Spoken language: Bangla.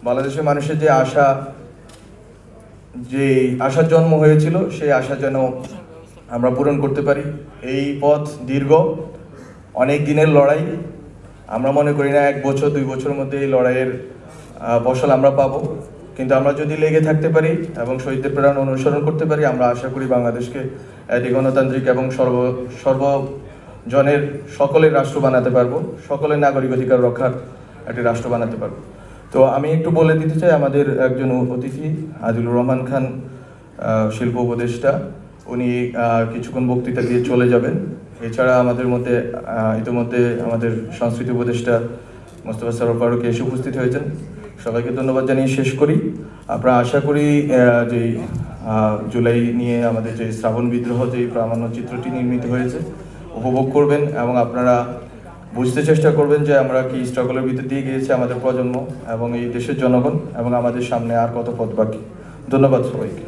বাংলাদেশের মানুষের যে আশার জন্ম হয়েছিল সেই আশা যেন আমরা পূরণ করতে পারি। এই পথ দীর্ঘ, অনেক দিনের লড়াই। আমরা মনে করি না 1 বছর 2 বছরের মধ্যে এই লড়াইয়ের ফসল আমরা পাবো, কিন্তু আমরা যদি লেগে থাকতে পারি এবং শহীদদের প্রেরণ অনুসরণ করতে পারি, আমরা আশা করি বাংলাদেশকে একটি গণতান্ত্রিক এবং সর্বজনের সকলের রাষ্ট্র বানাতে পারবো, সকলের নাগরিক অধিকার রক্ষার একটি রাষ্ট্র বানাতে পারবো। তো আমি একটু বলে দিতে চাই, আমাদের একজন অতিথি আদিলুর রহমান খান, শিল্প উপদেষ্টা, উনি কিছুক্ষণ বক্তৃতা দিয়ে চলে যাবেন। এছাড়া আমাদের মধ্যে ইতিমধ্যে আমাদের সংস্কৃতি উপদেষ্টা মোস্তফা সরোয়ার ফারুক এসে উপস্থিত হয়েছেন। সবাইকে ধন্যবাদ জানিয়ে শেষ করি। আমরা আশা করি যে জুলাই নিয়ে আমাদের যে শ্রাবণ বিদ্রোহ, যে প্রামাণ্য চিত্রটি নির্মিত হয়েছে, উপভোগ করবেন এবং আপনারা বুঝতে চেষ্টা করবেন যে আমরা কি স্ট্রাগলের ভিতর দিয়ে গিয়েছি আমাদের প্রজন্ম এবং এই দেশের জনগণ, এবং আমাদের সামনে আর কত পথ বাকি। ধন্যবাদ সবাইকে।